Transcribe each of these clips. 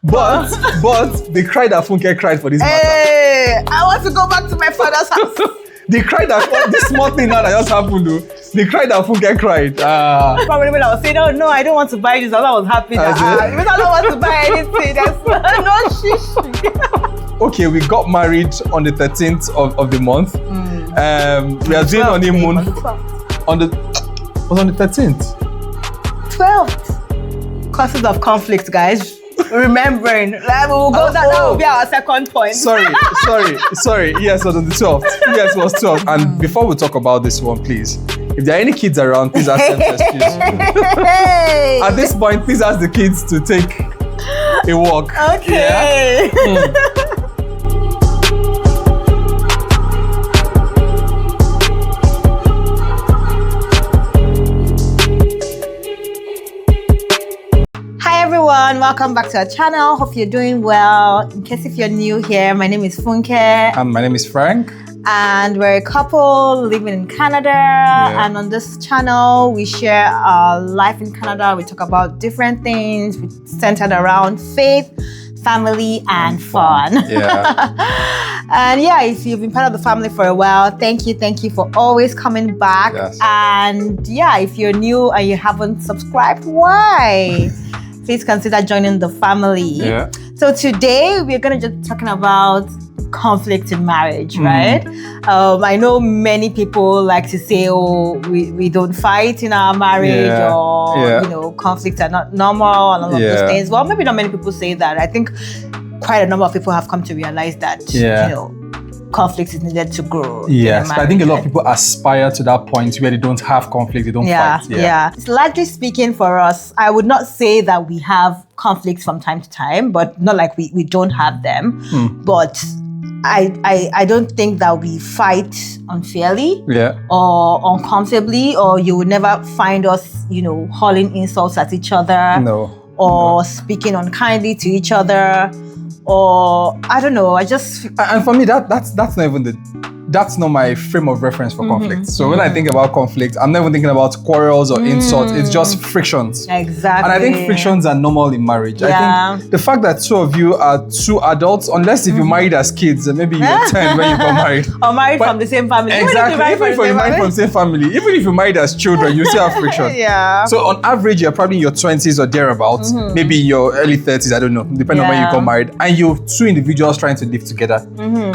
But they cried that Funke cried for this matter. Hey, I want to go back to my father's house. They cried that this small thing now that just happened though. They cried that Funke cried. Probably when I was saying, oh no, I don't want to buy this, I was happy that I don't want to buy anything. There's no shish. Okay, we got married on the 13th of the month. We are doing honeymoon on the 13th. 12th. Causes of conflict, guys. Remembering, we'll go. That will be our second point. Sorry. Yes, it was on the 12th. Yes, it was 12th. And before we talk about this one, please, if there are any kids around, please ask them to excuse me. At this point, please ask the kids to take a walk. Okay. Yeah? Welcome back to our channel. Hope you're doing well. In case if you're new here, my name is Funke. And my name is Frank. And we're a couple living in Canada. Yeah. And on this channel, we share our life in Canada. We talk about different things centered around faith, family, and fun. Yeah. And yeah, if you've been part of the family for a while, thank you for always coming back. Yes. And yeah, if you're new and you haven't subscribed, why? Please consider joining the family. Yeah. So today we're going to just talking about conflict in marriage, right? I know many people like to say, oh, we don't fight in our marriage, or conflicts are not normal and all of those things. Well, maybe not many people say that. I think quite a number of people have come to realize that conflict is needed to grow. Yes, but I think a lot of people aspire to that point where they don't have conflict, they don't fight. Yeah. It's largely speaking for us, I would not say that we have conflicts from time to time, but not like we don't have them. But I don't think that we fight unfairly or uncomfortably, or you would never find us, hurling insults at each other or speaking unkindly to each other. Or I don't know, and for me that's not even that's not my frame of reference for conflict. So when I think about conflict, I'm not even thinking about quarrels or insults. It's just frictions. Exactly. And I think frictions are normal in marriage. I think the fact that two of you are two adults, unless if you married as kids, and maybe you're 10 when you got married. Or married from the same family. Exactly. Even if you're married from the same family, even if you're married as children, you still have friction. So on average, you're probably in your 20s or thereabouts, maybe your early 30s, I don't know, depending on when you got married, and you're two individuals trying to live together.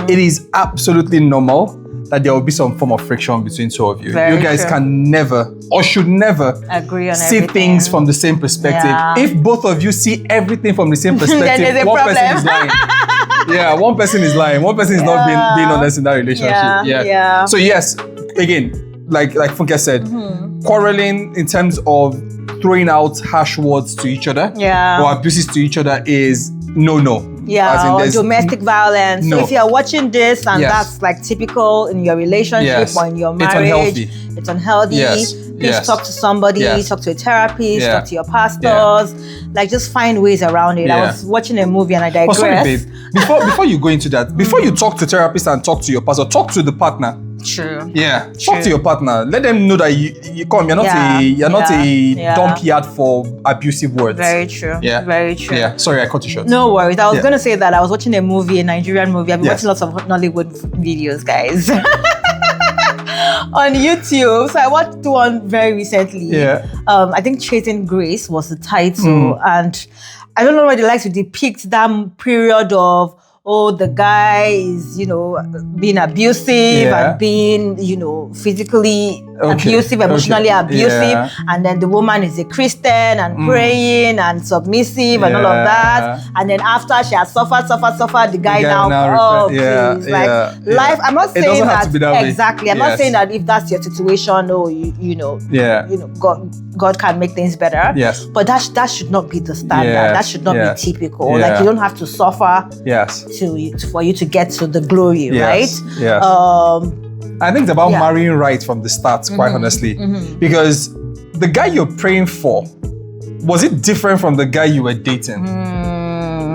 It is absolutely normal that there will be some form of friction between two of you. You guys can never or should never agree on see things from the same perspective. If both of you see everything from the same perspective, one person is lying. One person is lying. One person is not being honest in that relationship. So yes, again, like Funke said, quarreling in terms of throwing out harsh words to each other or abuses to each other is no. Or domestic violence. So if you're watching this and that's like typical in your relationship or in your marriage, it's unhealthy. Please talk to somebody, talk to a therapist, talk to your pastors. Like just find ways around it. I was watching a movie and I digress. Sorry, babe. Before you go into that, before you talk to therapist and talk to your pastor, talk to the partner. True. Talk to your partner. Let them know that you come. You're not a dump yard for abusive words. Very true. Very true. Sorry, I cut you short. No worries. I was going to say that I was watching a Nigerian movie. I've been watching lots of Nollywood videos, guys. On YouTube. So I watched one very recently. I think Chasing Grace was the title. And I don't know why they like to depict that period of the guy is, being abusive and being, physically abusive, emotionally abusive. And then the woman is a Christian and praying and submissive and all of that. And then after she has suffered, the guy now please. Life, I'm not saying that exactly. I'm not saying that if that's your situation, God can make things better. But that should not be the standard. That should not be typical. Like you don't have to suffer for you to get to the glory, right? I think it's about marrying right from the start, quite honestly. Because the guy you're praying for, was it different from the guy you were dating?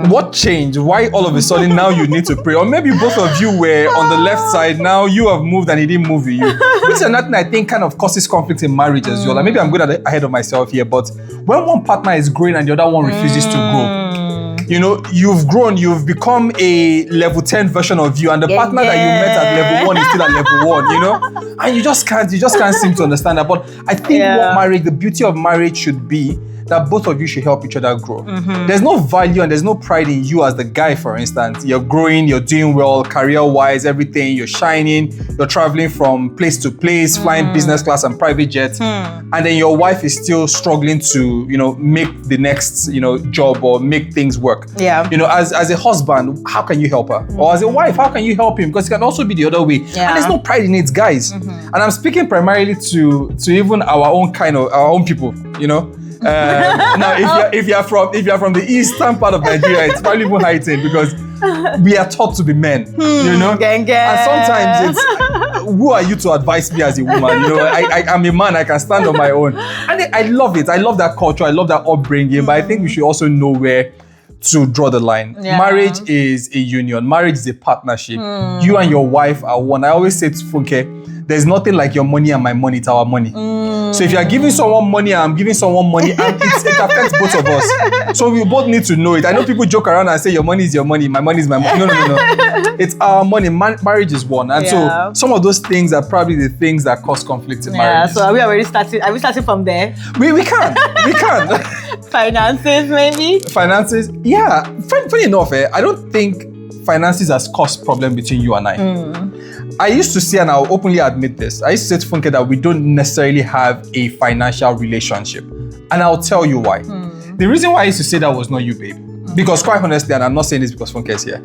What changed? Why all of a sudden now you need to pray? Or maybe both of you were on the left side, now you have moved and he didn't move with you. This is another thing I think kind of causes conflict in marriage as well. Like maybe I'm good ahead of myself here, but when one partner is growing and the other one refuses to grow, you've grown, you've become a level 10 version of you, and the partner that you met at level 1 is still at level 1, and you just can't seem to understand that. But I think the beauty of marriage should be that both of you should help each other grow. There's no value and there's no pride in you as the guy, for instance. You're growing, you're doing well, career-wise, everything, you're shining, you're traveling from place to place, flying business class and private jets, and then your wife is still struggling to, make the next, job or make things work. Yeah. As a husband, how can you help her? Or as a wife, how can you help him? Because it can also be the other way. Yeah. And there's no pride in it, guys. And I'm speaking primarily to even our own people, Now, if you're from the eastern part of Nigeria, it's probably even heightened because we are taught to be men, Gang. And sometimes it's, who are you to advise me as a woman? I'm a man, I can stand on my own. And I love it. I love that culture. I love that upbringing. But I think we should also know where to draw the line. Yeah. Marriage is a union. Marriage is a partnership. You and your wife are one. I always say to Funke, there's nothing like your money and my money. It's our money. So if you're giving someone money and I'm giving someone money, and it affects both of us. So we both need to know it. I know people joke around and say your money is your money, my money is my money. No. It's our money. Marriage is one. And so some of those things are probably the things that cause conflict in marriage. So are we already starting? Are we starting from there? We can. Finances, maybe? Finances? Yeah. Funny enough, I don't think finances has caused problem between you and I. I used to say, and I'll openly admit this, I used to say to Funke that we don't necessarily have a financial relationship. And I'll tell you why. The reason why I used to say that was not you, babe. Because quite honestly, and I'm not saying this because Funke is here.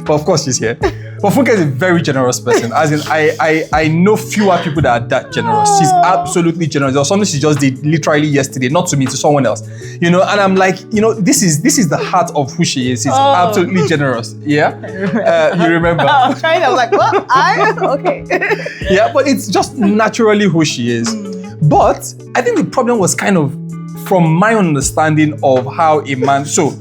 But of course she's here. But Funke is a very generous person. As in, I know fewer people that are that generous. She's absolutely generous. There was something she just did literally yesterday, not to me, to someone else. And I'm like, this is the heart of who she is. She's absolutely generous. Yeah? You remember? I was like, what? Okay. Yeah, but it's just naturally who she is. But I think the problem was kind of from my understanding of how a man. So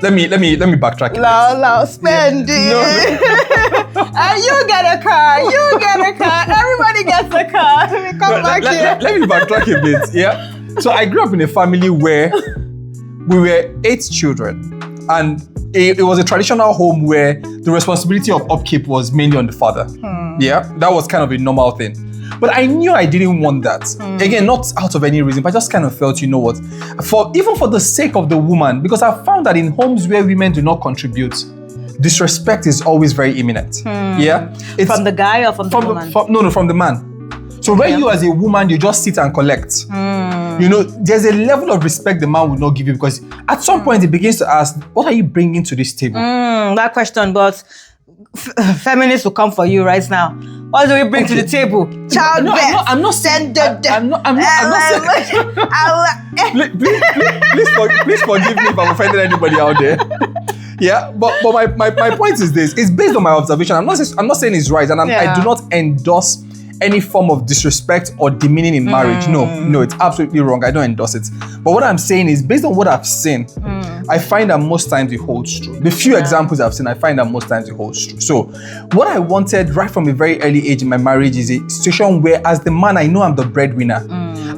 let me backtrack. No, spend it. You get a car. Everybody gets a car. Come back here. Let me backtrack a bit. Yeah. So I grew up in a family where we were 8 children, and it was a traditional home where the responsibility of upkeep was mainly on the father. Yeah, that was kind of a normal thing. But I knew I didn't want that. Again, not out of any reason, but I just kind of felt, even for the sake of the woman, because I found that in homes where women do not contribute, disrespect is always very imminent. Yeah, it's from the guy or from the woman? From the man. So when you as a woman, you just sit and collect. There's a level of respect the man would not give you, because at some point he begins to ask, what are you bringing to this table? That question, but feminists will come for you right now. What do we bring to the table? Childbirth. I'm not saying. Please forgive me if I'm offending anybody out there. Yeah, but my point is this. It's based on my observation. I'm not saying it's right, and I do not endorse any form of disrespect or demeaning in marriage. No, it's absolutely wrong. I don't endorse it. But what I'm saying is, based on what I've seen, I find that most times it holds true. The few examples I've seen, I find that most times it holds true. So what I wanted right from a very early age in my marriage is a situation where, as the man, I know I'm the breadwinner.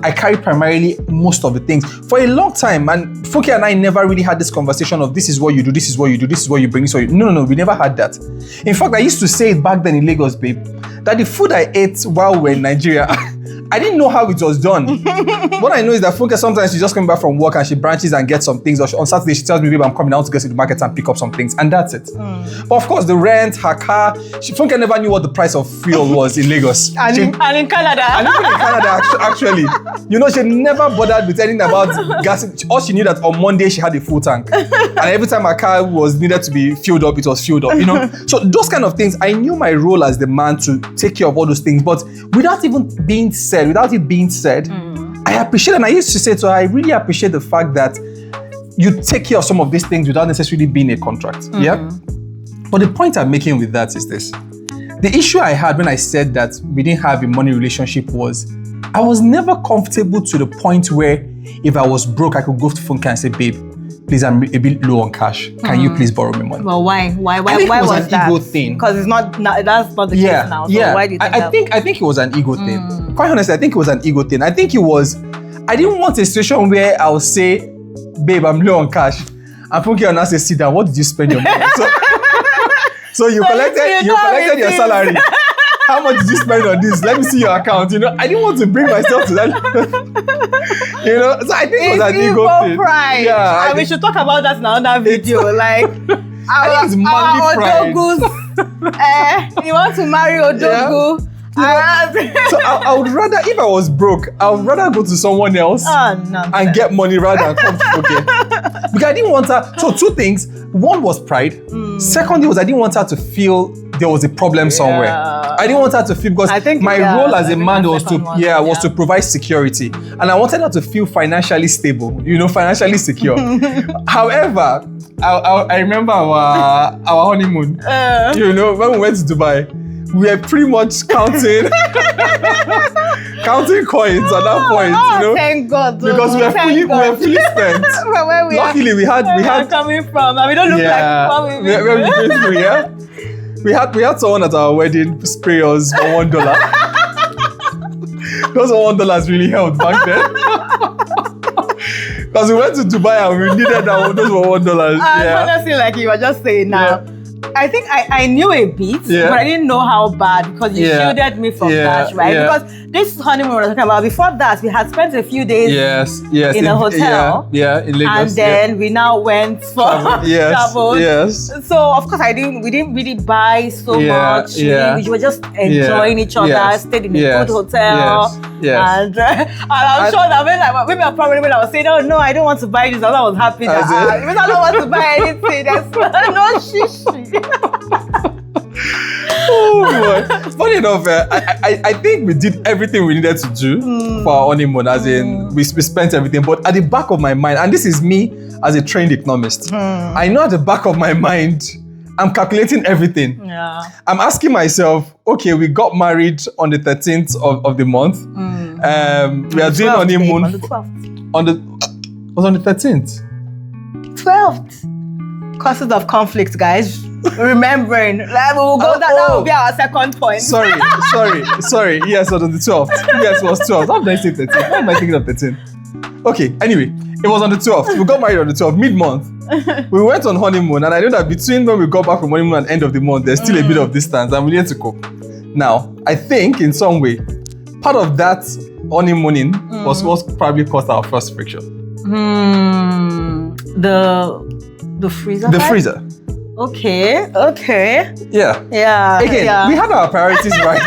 I carry primarily most of the things. For a long time, and Funke and I never really had this conversation of this is what you do, this is what you do, this is what you bring. So no, we never had that. In fact, I used to say it back then in Lagos, babe, that the food I ate while we were in Nigeria, I didn't know how it was done. What I know is that Funke, sometimes she just comes back from work and she branches and gets some things. Or on Saturday, she tells me, babe, I'm coming out to get to the market and pick up some things. And that's it. But of course, the rent, her car, Funke never knew what the price of fuel was in Lagos. And in Canada. And even in Canada, actually. She never bothered with anything about gas. All she knew that on Monday, she had a full tank. And every time her car was needed to be filled up, it was filled up, So those kind of things, I knew my role as the man to take care of all those things. But without it being said, I appreciate, and I used to say to her, I really appreciate the fact that you take care of some of these things without necessarily being a contract. Yeah? But the point I'm making with that is this. The issue I had when I said that we didn't have a money relationship was, I was never comfortable to the point where if I was broke, I could go to Funke and say, babe, please, I'm a bit low on cash. Can you please borrow me money? Well, why was that? Ego thing. Because that's not the case now. So why do you think I think it was an ego thing. Quite honestly, I think it was an ego thing. I think it was, I didn't want a situation where I'll say, babe, I'm low on cash. And Funke will now say, sit down, what did you spend your money? So you collected your salary. How much did you spend on this? Let me see your account. I didn't want to bring myself to that. So I think it was an ego thing. Pride. Yeah, and we should talk about that in another video. Like, I think it's manly pride. You want to marry Odogu? Yeah. So I would rather, if I was broke, I would rather go to someone else and get money rather than come to Funke. Because I didn't want her. So two things. One was pride. Secondly was I didn't want her to feel there was a problem somewhere. I didn't want her to feel, because my role as a man was to provide security, and I wanted her to feel financially stable, financially secure. However, I remember our honeymoon. When we went to Dubai, we were pretty much counting coins at that point. Thank God. Because we were fully spent. Luckily, we had coming from, and we don't look like what we're going through. Yeah. We had someone at our wedding spray us for $1. Those $1 really helped back then. Because we went to Dubai and we needed those were $1. Honestly, like you were just saying now. I think I knew a bit, but I didn't know how bad, because you shielded me from that, right? Because this honeymoon we were talking about, before that, we had spent a few days in a hotel. In Lagos. And then we now went for travel. Yes. So, of course, we didn't really buy so much. We were just enjoying each other, stayed in a good hotel. And I'm sure that when I was saying, oh no, I don't want to buy this, I was happy that I don't want to buy anything. There's no shishi. Oh boy. Funny enough, I think we did everything we needed to do for our honeymoon, as in we spent everything. But at the back of my mind, and this is me as a trained economist, I know at the back of my mind, I'm calculating everything. Yeah. I'm asking myself, okay, we got married on the 13th of the month. We are doing honeymoon on the 12th. It was on the 13th. 12th. Causes of conflict, guys. Remembering. Like, we will go that will be our second point. Sorry. Yes, it was on the 12th. Yes, it was 12th. How did I say 13th? Why am I thinking of 13th? Okay, anyway, it was on the 12th. We got married on the 12th, mid-month. We went on honeymoon, and I know that between when we got back from honeymoon and end of the month, there's still a bit of distance, and we need to cope. Now, I think in some way, part of that honeymooning was what probably caused our first friction. The freezer? The freezer. Okay. Yeah. Again, we had our priorities right.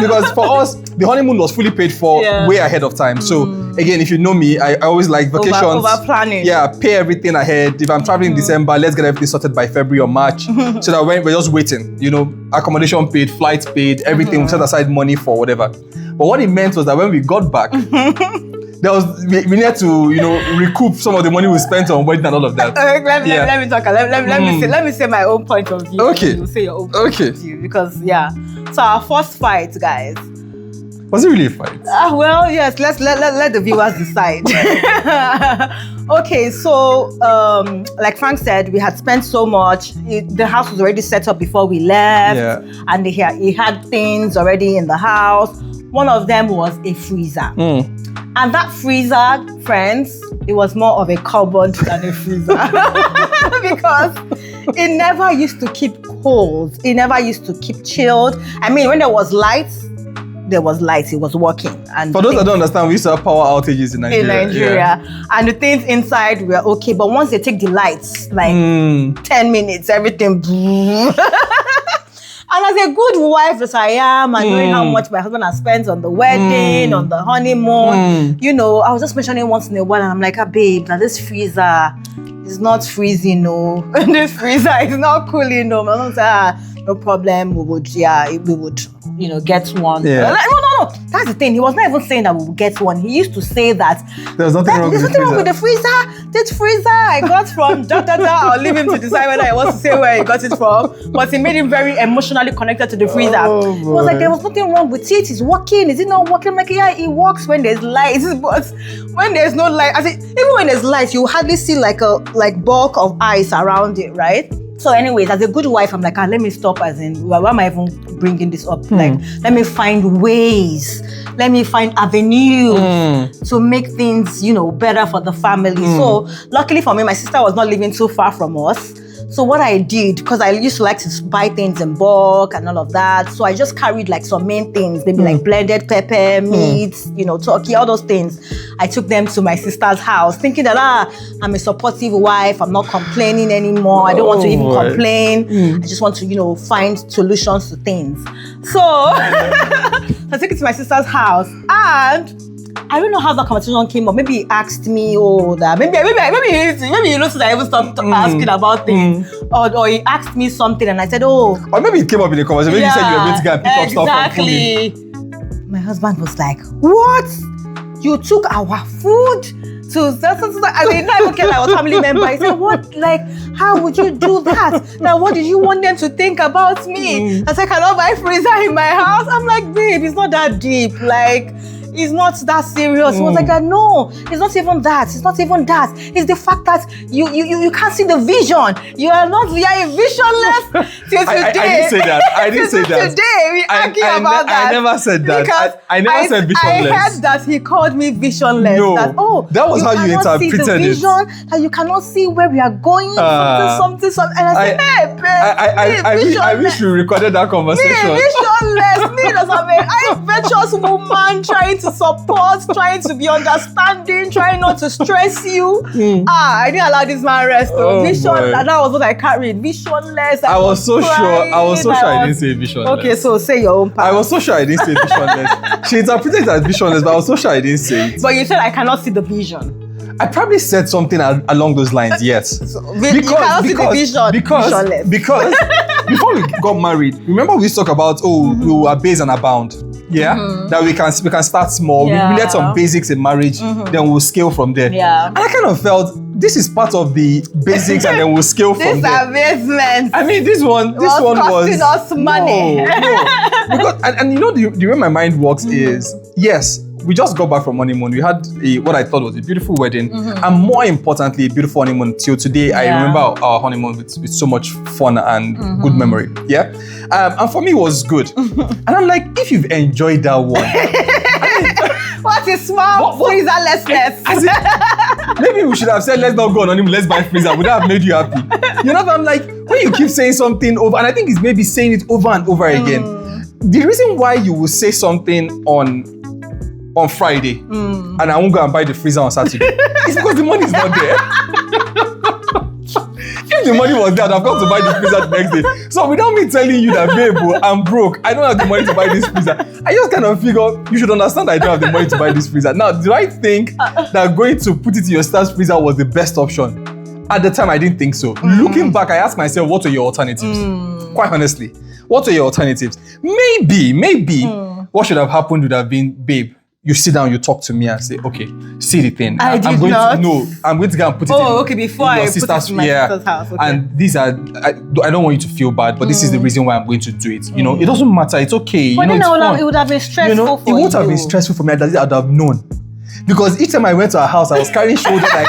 Because for us, the honeymoon was fully paid for way ahead of time. So again, if you know me, I always like vacations. Over planning. Yeah, pay everything ahead. If I'm traveling in December, let's get everything sorted by February or March. So that when we're just waiting, accommodation paid, flights paid, everything, we set aside money for whatever. But what it meant was that when we got back, we needed to, recoup some of the money we spent on wedding and all of that. Let me talk. Let me say my own point of view. Okay. You say your own point of view, because So our first fight, guys. Was it really a fight? Well, yes. Let the viewers decide. Okay, so like Frank said, we had spent so much. The house was already set up before we left, and he had things already in the house. One of them was a freezer. And that freezer, friends, it was more of a cupboard than a freezer. Because it never used to keep cold. It never used to keep chilled. I mean, when there was lights, it was working. And for those that don't understand, we used to have power outages in Nigeria. And the things inside were okay. But once they take the lights, like 10 minutes, everything... And as a good wife as I am, and knowing how much my husband has spent on the wedding, on the honeymoon, I was just mentioning once in a while, and I'm like, babe, now this freezer is not freezing, no. This freezer is not cooling, no. My husband said, no problem, we would get one. Yeah. Like, no. That's the thing. He was not even saying that we would get one. He used to say that there's nothing wrong with the freezer. This freezer I got from I'll leave him to decide whether he wants to say where he got it from. But he made him very emotionally connected to the freezer. Oh, he was like, there was nothing wrong with it. It's working. Is it not working? I'm like, yeah, it works when there's light. But when there's no light, even when there's light, you hardly see like bulk of ice around it, right? So anyways, as a good wife, I'm like, let me stop, as in, why am I even bringing this up? Like, let me find ways, let me find avenues to make things, better for the family. So luckily for me, my sister was not living too far from us. So what I did, because I used to like to buy things in bulk and all of that, so I just carried like some main things, maybe like blended pepper, meat, turkey, all those things. I took them to my sister's house, thinking that I'm a supportive wife, I'm not complaining anymore, I don't want to even complain, I just want to, find solutions to things. So, I took it to my sister's house, and I don't know how the conversation came up. Maybe he asked me, that maybe he knows that I even stopped asking about things, or he asked me something, and I said, or maybe it came up in the conversation. Maybe you said you were going to go and pick up stuff from food. My husband was like, "What? You took our food to?" I mean, not even care that I was family member. I said, "What? Like, how would you do that? Now, what did you want them to think about me?" I said, "I cannot buy freezer in my house." I'm like, "Babe, it's not that deep. Like, it's not that serious." He was like, "No, it's not even that. It's not even that. It's the fact that you can't see the vision. You are a visionless till today." I didn't say that. I didn't say that. Today we argue about that. I never said that. I never said visionless. I heard that he called me visionless. No, that was how you interpreted see the vision, that you cannot see where we are going. Something. And I said, "Hey, I wish we recorded that conversation. Visionless. Me, as a virtuous woman trying to support, trying to be understanding, trying not to stress you. I didn't allow this man rest. That was what I carried. Visionless. I was so sure I didn't say visionless. Okay, so say your own part. I was so sure I didn't say visionless. She interpreted it as visionless, but I was so sure I didn't say it. But you said I cannot see the vision. I probably said something along those lines, yes. Because before we got married, remember we used to talk about, we were base and abound. Yeah, that we can start small. We let some basics in marriage, then we'll scale from there. Yeah, and I kind of felt this is part of the basics, and then we'll scale from there. This investment. I mean, this one was costing us money. No, because and the way my mind works is, yes, we just got back from honeymoon. We had what I thought was a beautiful wedding, and more importantly, a beautiful honeymoon. Till today, I remember our honeymoon with so much fun and good memory. Yeah, and for me, it was good. And I'm like, if you've enjoyed that one, what is small freezer-lessness? Maybe we should have said, let's not go on honeymoon, let's buy freezer. Would that have made you happy? You know, I'm like, when you keep saying something over, and I think it's maybe saying it over and over again. The reason why you will say something on Friday and I won't go and buy the freezer on Saturday is because the money is not there. If the money was there, I'd have got to buy the freezer the next day. So without me telling you that, babe, I'm broke, I don't have the money to buy this freezer, I just kind of figure you should understand that I don't have the money to buy this freezer. Now, do I think that going to put it in your sister's freezer was the best option? At the time, I didn't think so. Looking back, I asked myself, what were your alternatives? Quite honestly, what were your alternatives? Maybe what should have happened would have been, babe, you sit down, you talk to me and say, okay, see the thing. I'm going to go and put it before I put it in my sister's house. Okay. And these are, I don't want you to feel bad, but this is the reason why I'm going to do it. You know, it doesn't matter, it's okay. But then it would have been stressful for you. It would have been stressful for me, I'd have known. Because each time I went to her house, I was carrying shoulder like,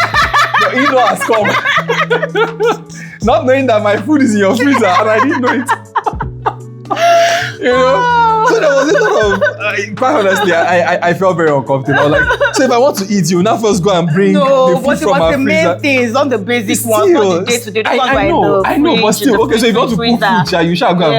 your in-law has come. Not knowing that my food is in your freezer and I didn't know it. You know? So there was a lot of, quite honestly, I felt very uncomfortable. Like, so if I want to eat, you now first go and bring the food from our freezer. The main things, not the basic ones, not the day-to-day. I know, but still, okay, so if you want to cook food, you shall go and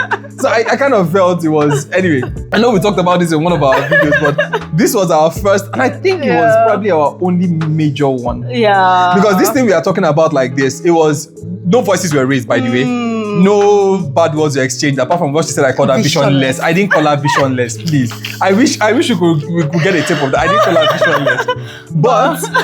bring it. So I kind of felt it was, anyway, I know we talked about this in one of our videos, but this was our first, and I think it was probably our only major one. Yeah. Because this thing we are talking about like this, it was, no voices were raised, by the way. No bad words were exchanged, apart from what she said. I called her visionless. I didn't call her visionless, please. I wish we could get a tape of that. I didn't call her visionless.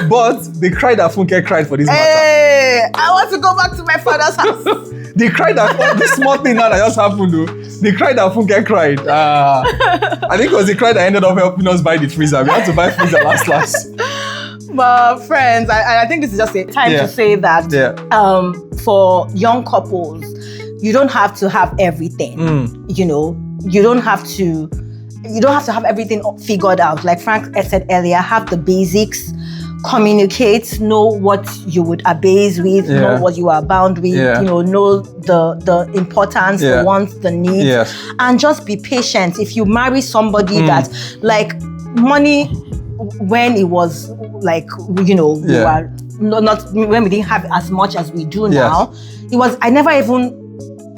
But the cry that Funke cried for this matter. Hey, I want to go back to my father's house. They cried that this small thing now that just happened though. They cried that Funke cried. I think it was the cry that ended up helping us buy the freezer. We had to buy freezer last. But friends, I think this is just a time to say that for young couples, you don't have to have everything. You know, you don't have to have everything figured out. Like Frank said earlier, have the basics, communicate, know what you would abase with, know what you are bound with, know the importance, the wants, the needs, and just be patient. If you marry somebody that, like, money, when it was like, we were not when we didn't have as much as we do now, I never even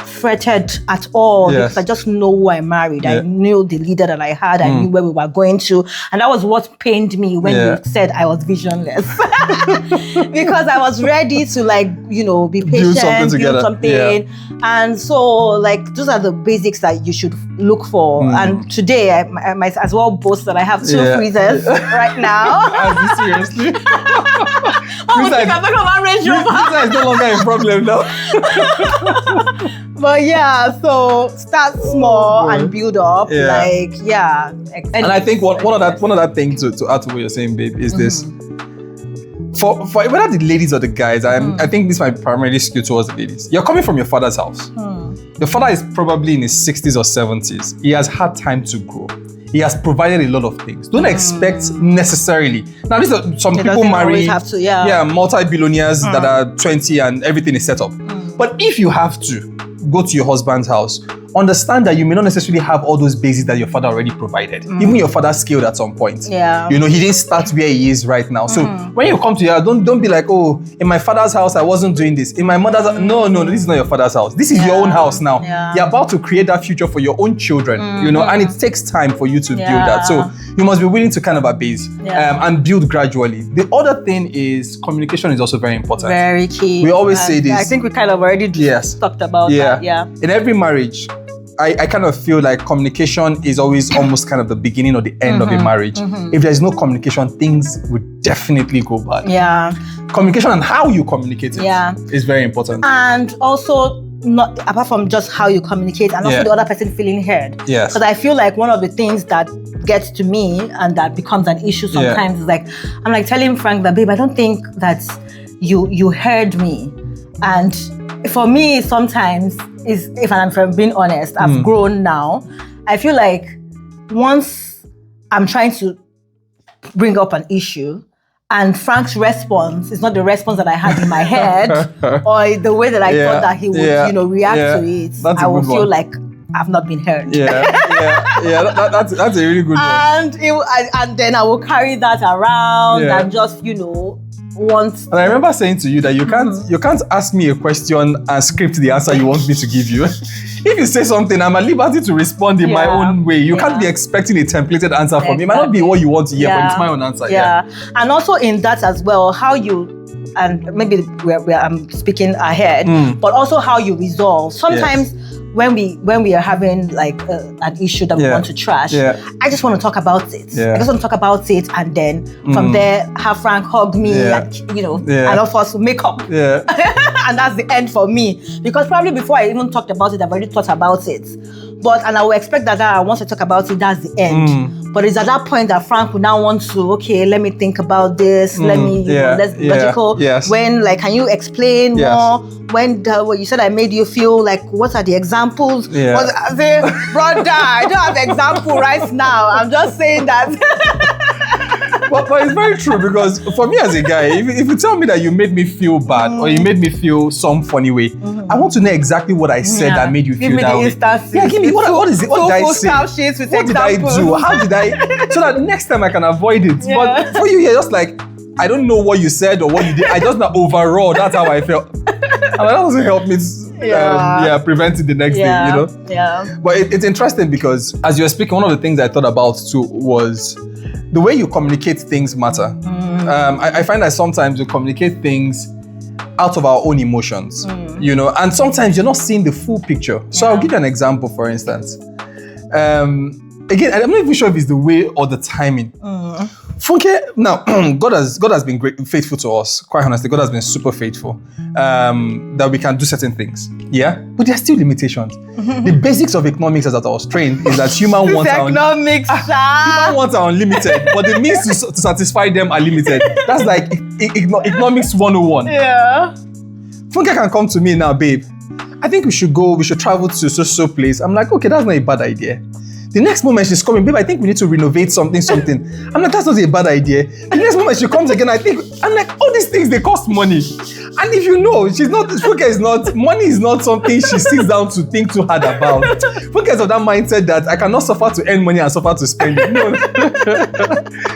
fretted at all because I just know who I married. I knew the leader that I had. I knew where we were going to, and that was what pained me when you said I was visionless, because I was ready to, like, be patient, build something. And so, like, those are the basics that you should look for. And today I might as well boast that I have 2 freezers right now. Seriously? Freezer is no longer a problem now. But so start small and build up. And I think one of that thing to add to what you're saying, babe, is this. For whether the ladies or the guys, I think this might primarily skew towards the ladies. You're coming from your father's house. Your father is probably in his 60s or 70s. He has had time to grow. He has provided a lot of things. Don't expect necessarily. Now, some people marry multi-billionaires that are 20 and everything is set up. But if you have to go to your husband's house, understand that you may not necessarily have all those basics that your father already provided. Even your father scaled at some point. He didn't start where he is right now. So when you come to your house, don't be like, oh, in my father's house, I wasn't doing this. In my mother's house, no, this is not your father's house. This is your own house now. You're about to create that future for your own children, and it takes time for you to build that. So you must be willing to kind of abase and build gradually. The other thing is communication is also very important. Very key. We always say this. I think we kind of already talked about that. In every marriage, I kind of feel like communication is always almost kind of the beginning or the end of a marriage. If there's no communication, things would definitely go bad. Communication and how you communicate it is very important. And also, not apart from just how you communicate, and also the other person feeling heard. Because I feel like one of the things that gets to me and that becomes an issue sometimes is like, I'm like telling Frank that, babe, I don't think that you heard me. And for me, sometimes, if I'm being honest, I've grown now. I feel like once I'm trying to bring up an issue and Frank's response is not the response that I had in my head or the way that I thought that he would, react to it, I will feel like I've not been heard. That's a really good one. And then I will carry that around and just, And I remember saying to you that you can't ask me a question and script the answer you want me to give you. If you say something, I'm at liberty to respond in my own way. You can't be expecting a templated answer from me. It might not be what you want to hear, but it's my own answer. And also in that as well, how you, and maybe I'm speaking ahead, but also how you resolve. Sometimes when we are having like an issue that we want to trash, I just want to talk about it. I just want to talk about it, and then from there have Frank hug me, and and of us make up. And that's the end for me. Because probably before I even talked about it, I've already thought about it. And I will expect that once I talk about it, that's the end. But it's at that point that Frank will now want to, okay, let me think about this. Let me, let's be logical. When, like, can you explain more? When you said I made you feel like, what are the examples? I say, brother, I don't have example right now. I'm just saying that. But it's very true, because for me as a guy, if you tell me that you made me feel bad or you made me feel some funny way, I want to know exactly what I said that made you feel that way. Give me what is it? What did I say? What did I do? How did I? So that next time I can avoid it. But for you, you're just like, I don't know what you said or what you did. I just not overall. That's how I felt. And that doesn't help me. Prevent it the next day. But it's interesting because as you were speaking, one of the things I thought about too was the way you communicate things matter. I find that sometimes we communicate things out of our own emotions, and sometimes you're not seeing the full picture. So I'll give you an example, for instance. Again, I'm not even sure if it's the way or the timing. Funke, now, God has been faithful to us, quite honestly. God has been super faithful, that we can do certain things. But there are still limitations. The basics of economics, as I was trained, is that human wants are unlimited, but the means to satisfy them are limited. That's like economics 101. Funke can come to me now, babe. I think we should travel to so place. I'm like, okay, that's not a bad idea. The next moment she's coming, babe, I think we need to renovate something. I'm like, that's not a bad idea. The next moment she comes again, I'm like, all these things, they cost money. And if you know, money is not something she sits down to think too hard about. Focus on that mindset that I cannot suffer to earn money and suffer to spend it. No.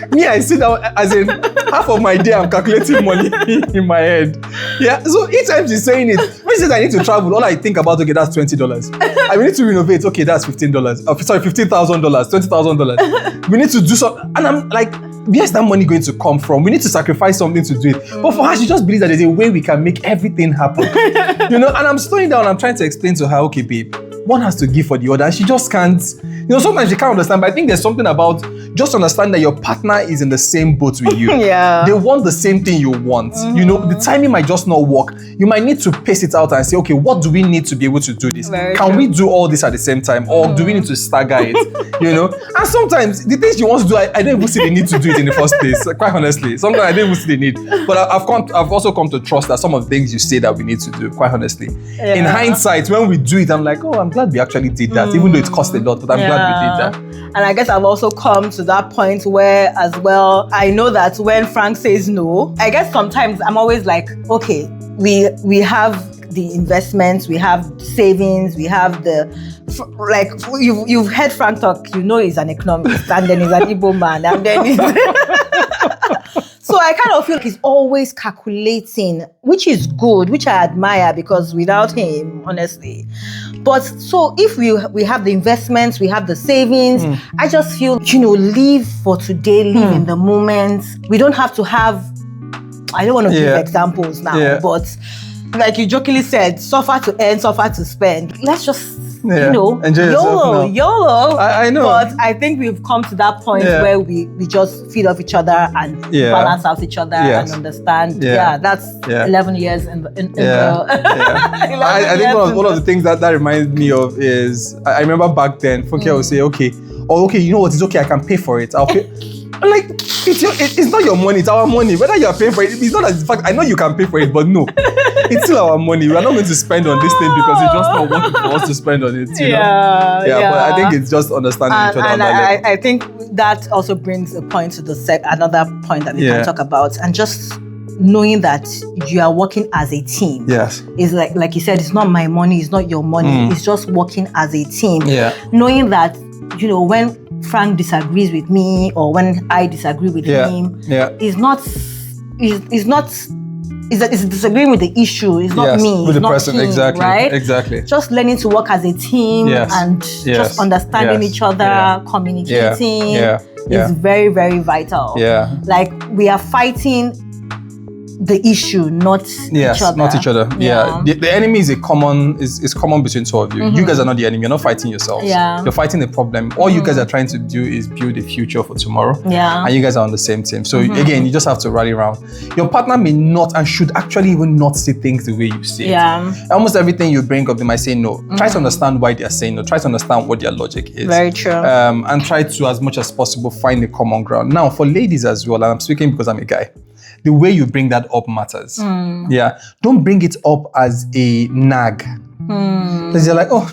Me, I sit down, as in half of my day, I'm calculating money in my head. Yeah, so each time she's saying it, when she says I need to travel, all I think about, okay, that's $20. I need to renovate, okay, that's $15. Sorry, $15,000, $20,000. We need to do something. And I'm like, where's that money going to come from? We need to sacrifice something to do it. But for her, she just believes that there's a way we can make everything happen. And I'm slowing down, I'm trying to explain to her, okay, babe, one has to give for the other. And she just can't, sometimes she can't understand, but I think there's something about just understand that your partner is in the same boat with you. Yeah. They want the same thing you want. The timing might just not work. You might need to pace it out and say, okay, what do we need to be able to do this? Can we do all this at the same time? Or do we need to stagger it? And sometimes the things you want to do, I don't even see the need to do it in the first place. Quite honestly. Sometimes I don't even see the need. But I've also come to trust that some of the things you say that we need to do, quite honestly. Yeah. In hindsight, when we do it, I'm like, oh, I'm glad we actually did that, even though it cost a lot, but I'm glad we did that. And I guess I've also come to that point where, as well, I know that when Frank says no, I guess sometimes I'm always like, okay, we have the investments, we have savings, we have you've heard Frank talk, he's an economist, and then he's an Igbo man, and then he's so I kind of feel like he's always calculating, which is good, which I admire, because without him, honestly. But so if we have the investments, we have the savings, I just feel, live for today, live in the moment. We don't have to have, I don't want to give examples now, but like you jokingly said, suffer to earn, suffer to spend. Let's just, enjoy YOLO. I know. But I think we've come to that point where we just feed off each other and balance out each other and understand. Yeah, that's 11 years in the I think one of the things that reminds me of is, I remember back then, Funke would say, okay, you know what, it's okay, I can pay for it. I'll pay. I'm like, it's not your money, it's our money. Whether you're paying for it, it's not as fact, I know you can pay for it, but no. It's still our money. We're not going to spend on this thing because it's just not working for us to spend on it. Yeah, but I think it's just understanding each other. And I think that also brings a point to another point that we can talk about, and just knowing that you are working as a team. Yes. It's like you said, it's not my money, it's not your money. It's just working as a team. Yeah. Knowing that, when Frank disagrees with me or when I disagree with him, it's disagreeing with the issue. It's not me. With it's the not person, him, exactly. Right? Exactly. Just learning to work as a team and just understanding each other, communicating is very, very vital. Yeah. Like we are fighting the issue, not each other. Not each other. Yeah. The enemy is common between two of you. You guys are not the enemy. You're not fighting yourselves. Yeah. You're fighting the problem. All you guys are trying to do is build a future for tomorrow. Yeah. And you guys are on the same team. So again, you just have to rally around. Your partner may not and should actually even not say things the way you say it. Almost everything you bring up, they might say no. Try to understand why they're saying no. Try to understand what their logic is. Very true. And try to, as much as possible, find a common ground. Now, for ladies as well, and I'm speaking because I'm a guy, the way you bring that up matters. Yeah. Don't bring it up as a nag. Because you're like, oh,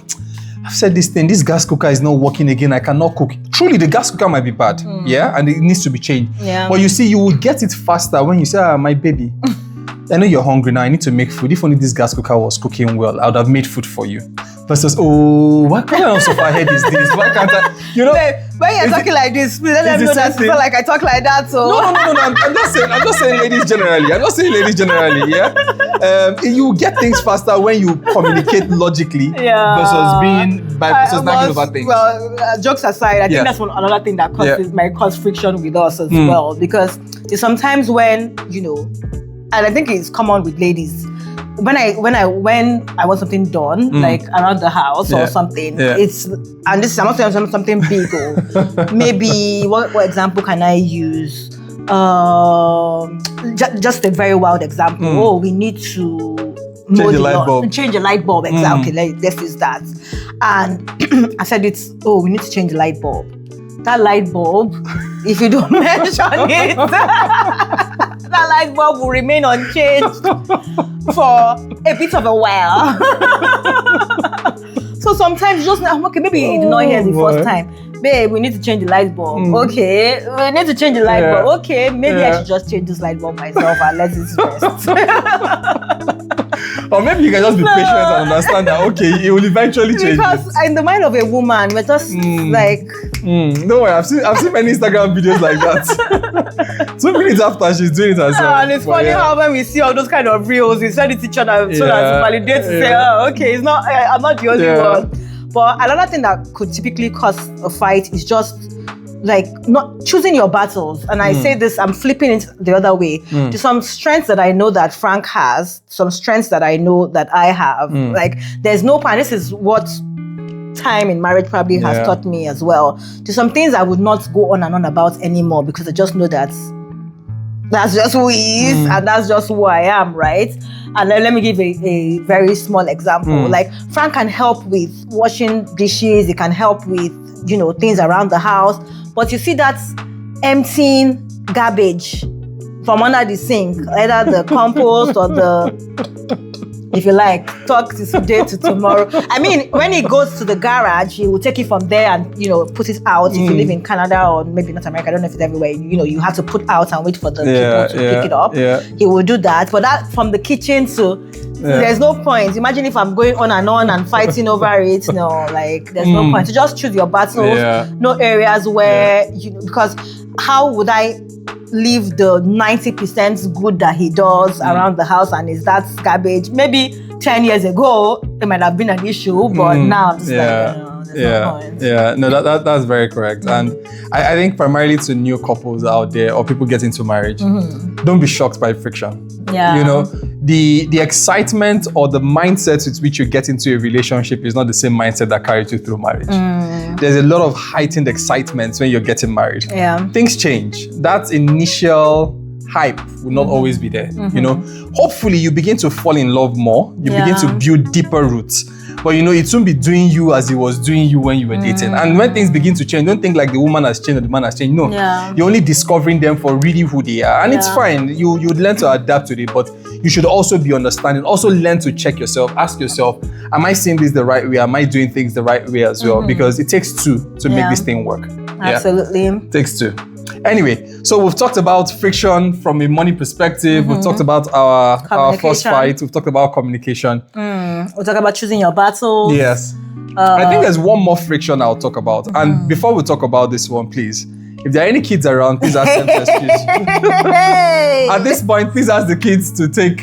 I've said this thing, this gas cooker is not working again, I cannot cook. Truly, the gas cooker might be bad. And it needs to be changed. But you see, you will get it faster when you say, my baby, I know you're hungry now, I need to make food. If only this gas cooker was cooking well, I would have made food for you. Versus, what kind of sofa head is this? Why can't I? Babe, when you're talking like this, please let them know that you feel like I talk like that. So no. I'm not saying ladies generally. Yeah. You get things faster when you communicate logically versus nagging over things. Well, jokes aside, I think that's another thing that might cause friction with us as well, because sometimes when and I think it's common with ladies. When I want something done, like around the house or something, it's, and this, I'm not saying something big, or maybe what example can I use? Just a very wild example. Oh, we need to change the light bulb. Exactly. Let's use that. And I said we need to change the light bulb. That light bulb, if you don't mention it, that light bulb will remain unchanged for a bit of a while. So sometimes just okay, maybe you did not hear the first time. babe, we need to change the light bulb. Okay, we need to change the light bulb. Okay, maybe I should just change this light bulb myself and let it rest. Or maybe you can just be patient and understand that, okay, it will eventually change. Because in the mind of a woman, we're just like... No way, I've seen many Instagram videos like that. 2 minutes after, she's doing it herself. And it's funny how when we see all those kind of reels, we send it to each other so that to validate to say, oh, okay, it's not, I'm not the only one. But another thing that could typically cause a fight is just like not choosing your battles. And I say this, I'm flipping it the other way. There's some strengths that I know that Frank has, some strengths that I know that I have. Like there's no point. This is what time in marriage probably has taught me as well. There's some things I would not go on and on about anymore because I just know that that's just who he is and that's just who I am, right? And let me give a very small example. Like Frank can help with washing dishes, he can help with, you know, things around the house. But you see that emptying garbage from under the sink, either the compost or the, if you like, talk to today to tomorrow. I mean, when he goes to the garage, he will take it from there and, you know, put it out. If you live in Canada or maybe North America, I don't know if it's everywhere, you know, you have to put out and wait for the people to pick it up. He will do that. But that from the kitchen to, there's no point. Imagine if I'm going on and fighting over it. No, like, there's no point. So just choose your battles. No areas where, you know, because how would I leave the 90% good that he does around the house and is that garbage? Maybe 10 years ago, it might have been an issue, but now it's like, no, that's very correct. And I think primarily to new couples out there or people getting into marriage, don't be shocked by friction. You know, the excitement or the mindset with which you get into a relationship is not the same mindset that carries you through marriage. There's a lot of heightened excitement when you're getting married. Things change. That initial hype will not always be there. You know, hopefully you begin to fall in love more. You begin to build deeper roots. But you know, it won't be doing you as it was doing you when you were dating. And when things begin to change, don't think like the woman has changed or the man has changed. No, you're only discovering them for really who they are. And it's fine. You'd learn to adapt to it, but you should also be understanding. Also learn to check yourself. Ask yourself, am I seeing this the right way? Am I doing things the right way as well? Because it takes two to make this thing work. Absolutely. It takes two. Anyway, so we've talked about friction from a money perspective. We've talked about our first fight. We've talked about communication. We'll talk about choosing your battles. Yes. I think there's one more friction I'll talk about. And before we talk about this one, please, if there are any kids around, please ask them to excuse you. At this point, please ask the kids to take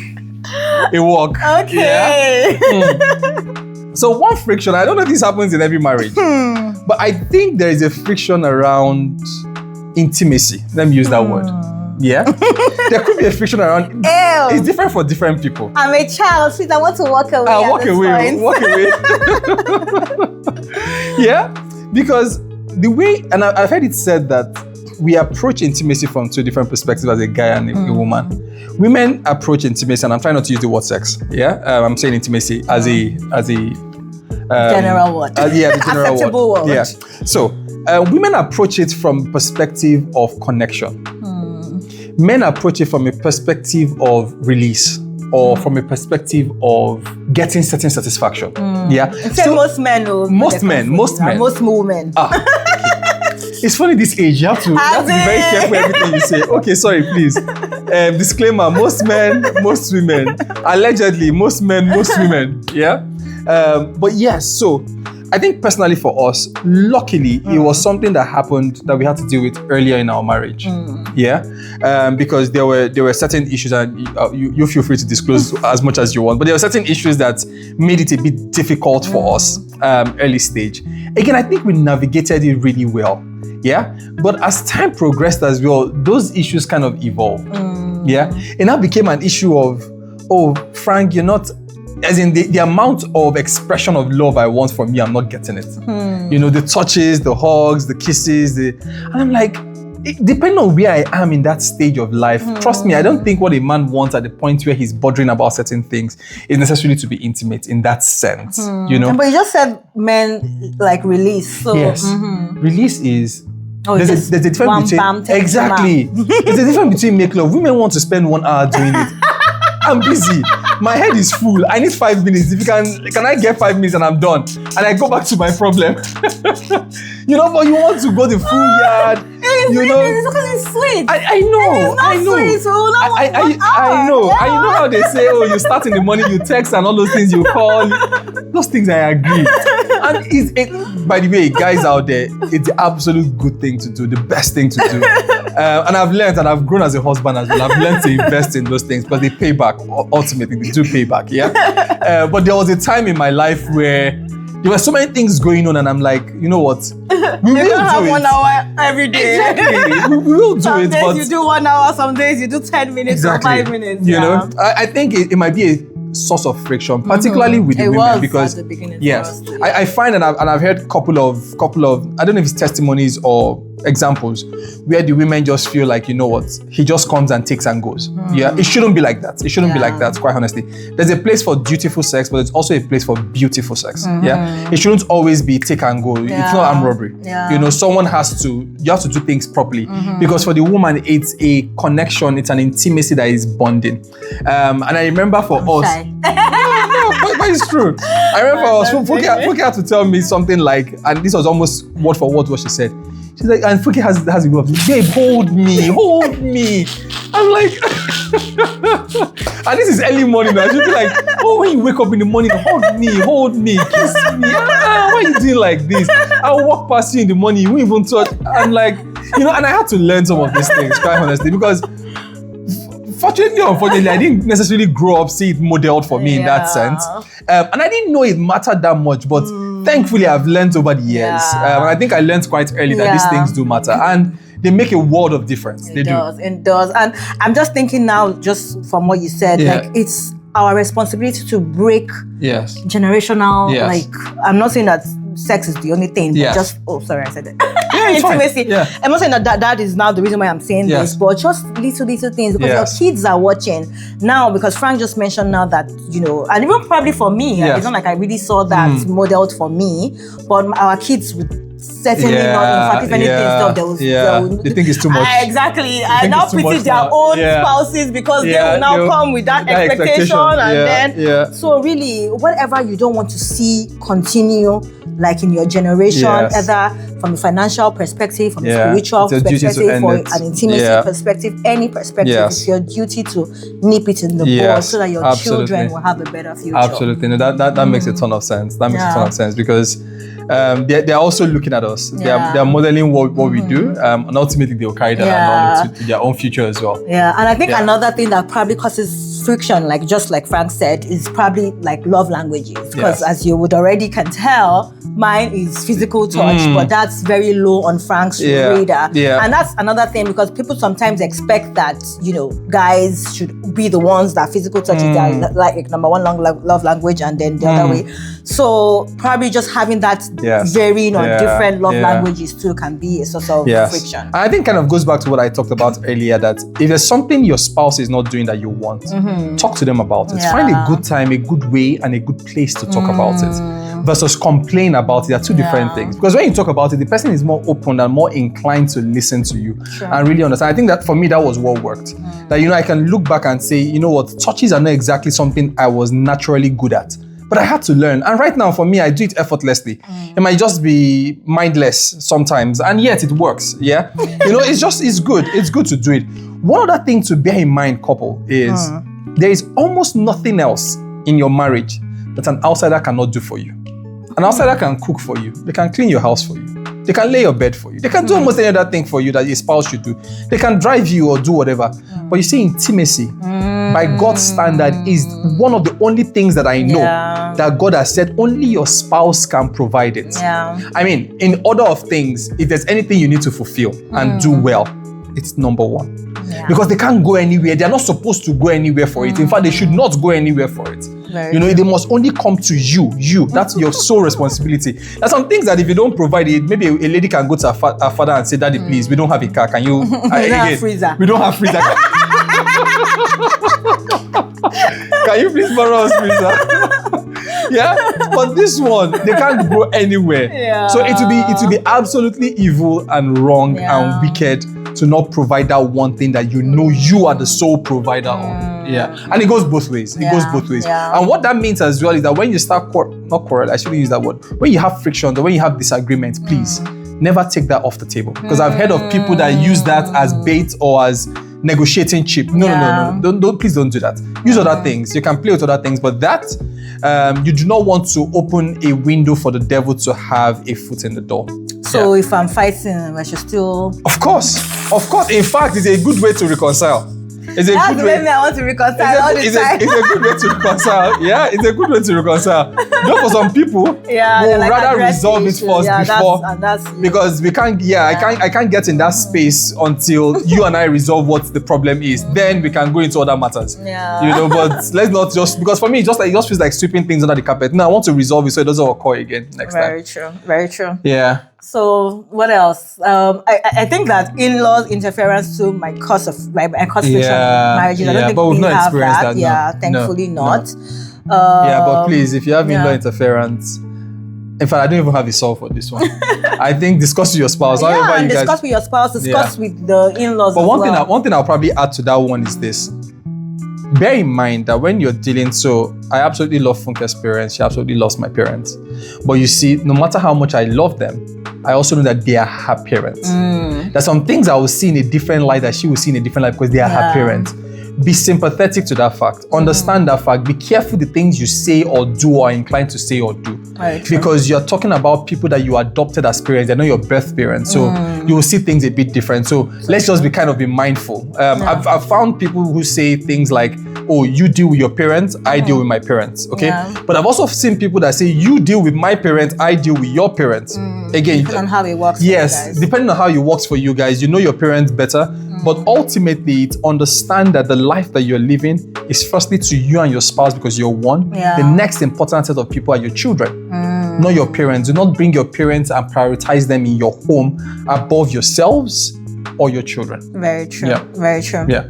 a walk. Okay. So one friction, I don't know if this happens in every marriage, but I think there is a friction around intimacy. Let me use that word. Yeah? There could be a friction around. Ew. It's different for different people. I'm a child, please. I want to walk away. Walk away. Yeah? Because the way, and I've heard it said that we approach intimacy from two different perspectives as a guy and a woman. Women approach intimacy, and I'm trying not to use the word sex. Yeah? I'm saying intimacy as a general word. The general acceptable word. Yeah. So, women approach it from perspective of connection. Men approach it from a perspective of release or from a perspective of getting certain satisfaction. Yeah. So most men. Most men. Most women. It's funny this age. You have to be very careful everything you say. Okay, sorry, please. Disclaimer: most men, most women. Allegedly, most men, most women. Yeah. But yes, so I think personally for us, luckily, it was something that happened that we had to deal with earlier in our marriage. Yeah, because there were certain issues, and you feel free to disclose as much as you want, but there were certain issues that made it a bit difficult for us early stage. Again, I think we navigated it really well. Yeah, but as time progressed as well, those issues kind of evolved. Yeah, and that became an issue of, oh, Frank, you're not. As in the amount of expression of love I want from you, I'm not getting it. You know, the touches, the hugs, the kisses, and I'm like, depending on where I am in that stage of life, trust me, I don't think what a man wants at the point where he's bothering about certain things is necessarily to be intimate in that sense. You know? But you just said men like release. So yes. Release is there's a difference between exactly. There's a difference between make love. Women want to spend 1 hour doing it. I'm busy. My head is full. I need 5 minutes. If you can I get 5 minutes and I'm done? And I go back to my problem. You know, but you want to go the full yard. You know, it's because it's sweet. I know. I know. Sweet, so I know. Yeah. And you know how they say, oh, you start in the morning, you text and all those things you call. Those things I agree. And by the way, guys out there, it's the absolute good thing to do, the best thing to do. And I've learned, and I've grown as a husband as well. I've learned to invest in those things because they pay back. Ultimately, they do pay back. Yeah. But there was a time in my life where there were so many things going on, and I'm like, you know what? We will do have it. 1 hour every day. Exactly. We will do Some it. days But you do 1 hour, some days you do 10 minutes exactly. or 5 minutes. You know, I think it might be a source of friction, particularly with the women, because at the beginning yes, for us, I find, and I've heard couple of I don't know if it's testimonies or examples where the women just feel like, you know what, he just comes and takes and goes. Yeah, it shouldn't be like that. It shouldn't be like that, quite honestly. There's a place for dutiful sex, but there's also a place for beautiful sex. Yeah, it shouldn't always be take and go. It's not armed robbery. You know, you have to do things properly, because for the woman it's a connection, it's an intimacy that is bonding. And I remember for us. But it's true. I remember Fuki had to tell me something like, and this was almost word for word what she said. She's like, and Fuki has a go up, babe, hold me. I'm like, and this is early morning. I should be like, oh, when you wake up in the morning, hold me, kiss me. Why are you doing like this? I'll walk past you in the morning, you won't even touch. I'm like, you know, and I had to learn some of these things, quite honestly, because fortunately or unfortunately, I didn't necessarily grow up, see it modeled for me in that sense. And I didn't know it mattered that much, but thankfully I've learned over the years. And I think I learned quite early that these things do matter. And they make a world of difference. It does. And I'm just thinking now, just from what you said, like it's our responsibility to break generational, like, I'm not saying that sex is the only thing, but just, I said it. Intimacy. I'm not saying that is now the reason why I'm saying this, but just little things, because your kids are watching now, because Frank just mentioned now that, you know, and even probably for me, it's not like I really saw that modeled for me, but our kids would certainly not. In fact, if anything, they think it's too much. Exactly. I now pity their own spouses, because they will now come with that expectation. And then, so really, whatever you don't want to see continue, like in your generation, either from a financial perspective, from a spiritual perspective, for an intimacy perspective, any perspective, it's your duty to nip it in the bud so that your children will have a better future. Absolutely. No, that makes a ton of sense. That makes a ton of sense, because they're also looking at us. They're modeling what we do, and ultimately they'll carry that along to their own future as well. Yeah, and I think another thing that probably causes friction, like just like Frank said, is probably like love languages. Because as you would already can tell, mine is physical touch, but that's very low on Frank's radar. And that's another thing, because people sometimes expect that, you know, guys should be the ones that physical touch is their like number one love language, and then the other way. So probably just having that varying on different love languages too can be a source of friction. I think kind of goes back to what I talked about earlier, that if there's something your spouse is not doing that you want, talk to them about it. Find a good time, a good way, and a good place to talk about it, versus complain about it. They're two different things. Because when you talk about it, the person is more open and more inclined to listen to you and really understand. I think that for me, that was what worked. That, you know, I can look back and say, you know what, touches are not exactly something I was naturally good at, but I had to learn. And right now, for me, I do it effortlessly. It might just be mindless sometimes, and yet it works. Yeah, you know, it's good. It's good to do it. One other thing to bear in mind, couple, is there is almost nothing else in your marriage that an outsider cannot do for you. An outsider can cook for you. They can clean your house for you. They can lay your bed for you. They can do almost any other thing for you that your spouse should do. They can drive you or do whatever. But you see, intimacy, by God's standard, is one of the only things that I know that God has said only your spouse can provide it. I mean, in order of things, if there's anything you need to fulfill and do well, it's number one. Because they can't go anywhere. They're not supposed to go anywhere for it. In fact, they should not go anywhere for it. You know, they must only come to you. That's your sole responsibility. There's some things that if you don't provide it, maybe a lady can go to her father and say, Daddy, please, we don't have a car. Can you? We don't have freezer. We don't have freezer. Can you please borrow us freezer? But this one, they can't go anywhere. So it will be absolutely evil and wrong and wicked to not provide that one thing that you know you are the sole provider of. Yeah. And it goes both ways. It goes both ways. Yeah. And what that means as well is that when you start not quarrel, I shouldn't use that word. When you have friction or when you have disagreements, please never take that off the table. Because I've heard of people that use that as bait or as negotiating chip. No. Please don't do that. Use other things. You can play with other things, but that you do not want to open a window for the devil to have a foot in the door. So if I'm fighting, I should still... Of course. In fact, it's a good way to reconcile. That's the way I want to reconcile all the time. It's a good way to reconcile. Yeah, it's a good way to reconcile. For some people, we'll like rather resolve it first before. That's because we can't, I can't get in that space until you and I resolve what the problem is. Then we can go into other matters. Yeah. But let's not just, because for me, it just feels like sweeping things under the carpet. No, I want to resolve it so it doesn't occur again next time. Very true. Yeah. So what else? I think that in-laws interference too might cause friction in marriages. I don't think but we've we not have experienced that. Yeah, thankfully not. But please, if you have in-law interference, in fact, I don't even have a solve for this one. I think discuss with your spouse. Discuss with your spouse. Discuss with the in-laws. But one thing I'll probably add to that one is this. Bear in mind that when you're dealing, so I absolutely love Funke's parents. She absolutely loves my parents. But you see, no matter how much I love them, I also know that they are her parents. There's some things I will see in a different light that she will see in a different light because they are her parents. Be sympathetic to that fact. Understand that fact. Be careful the things you say or do or are inclined to say or do. Because you're talking about people that you adopted as parents. They're not your birth parents. So you will see things a bit different. So let's just be mindful. I've found people who say things like, oh, you deal with your parents, I deal with my parents. Okay? But I've also seen people that say, you deal with my parents, I deal with your parents. Again, depending on how it works. Yes, depending on how it works for you guys. You know your parents better. But ultimately, it's understand that the life that you're living is firstly to you and your spouse because you're one. The next important set of people are your children, not your parents. Do not bring your parents and prioritize them in your home above yourselves or your children. Very true. Yeah. Very true. Yeah.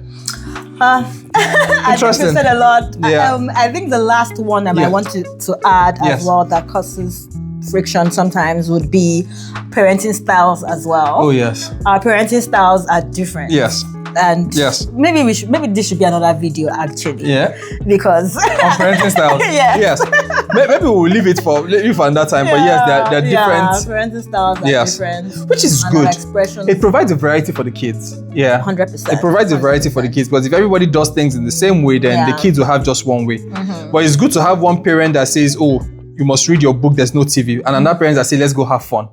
I think you said a lot. Yeah. I think the last one I want to add as well that causes friction sometimes would be parenting styles as well. Oh yes. Our parenting styles are different. Yes. And maybe this should be another video actually. Yeah. Because on parenting styles. Yes. Maybe we'll leave it for another time. But yes, they're different. Yeah, parenting styles are different. Which is good. It provides a variety for the kids. Yeah. 100%. It provides a variety for the kids. Because if everybody does things in the same way, then the kids will have just one way. But it's good to have one parent that says, oh, you must read your book, there's no TV. And another parent that say, let's go have fun.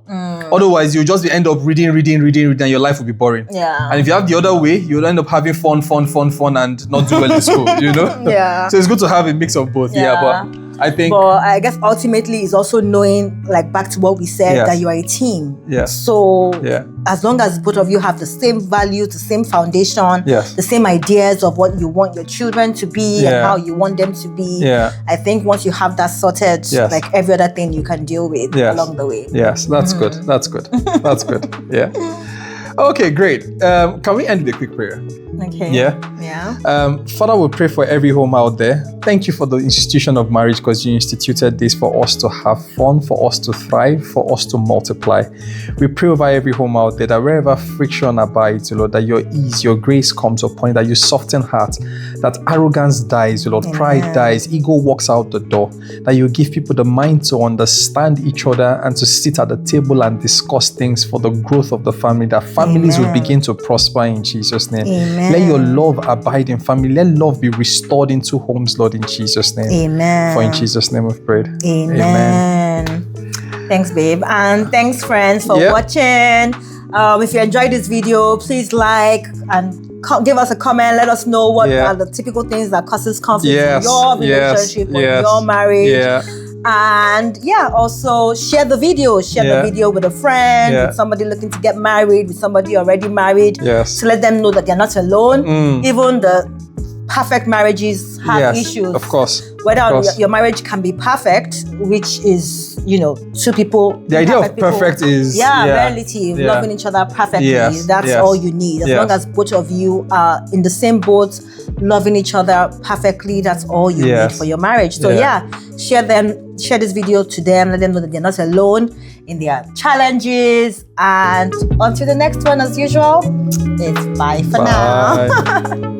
Otherwise, you'll just end up reading, and your life will be boring. Yeah. And if you have the other way, you'll end up having fun, and not do well in school, you know? Yeah. So it's good to have a mix of both. Yeah. But I guess ultimately it's also knowing, like back to what we said, that you are a team. Yeah. So as long as both of you have the same values, the same foundation, the same ideas of what you want your children to be and how you want them to be, I think once you have that sorted, like every other thing you can deal with along the way. Yes, that's good. That's good. That's good. Yeah. Okay, great. Can we end with a quick prayer? Okay. Yeah. Father, we pray for every home out there. Thank you for the institution of marriage because you instituted this for us to have fun, for us to thrive, for us to multiply. We pray over every home out there that wherever friction abides, Lord, that your ease, your grace comes upon it, that you soften hearts, that arrogance dies, Lord, pride dies, ego walks out the door, that you give people the mind to understand each other and to sit at the table and discuss things for the growth of the family, that families will begin to prosper in Jesus' name. Amen. Let your love abide in family. Let love be restored into homes, Lord, in Jesus' name. Amen. For in Jesus' name we've prayed. Amen. Thanks, babe. And thanks, friends, for watching. If you enjoyed this video, please like and give us a comment. Let us know what are the typical things that causes conflict in your relationship or your marriage. And also share the video. Share the video with a friend, with somebody looking to get married, with somebody already married. To let them know that they're not alone. Even the perfect marriages have issues. Of course. Whether your marriage can be perfect, which is, two people. The idea of perfect is relative, loving each other perfectly. That's all you need. As long as both of you are in the same boat, loving each other perfectly, that's all you need for your marriage. So share this video to them, let them know that they're not alone in their challenges. And until the next one, as usual, it's bye for now.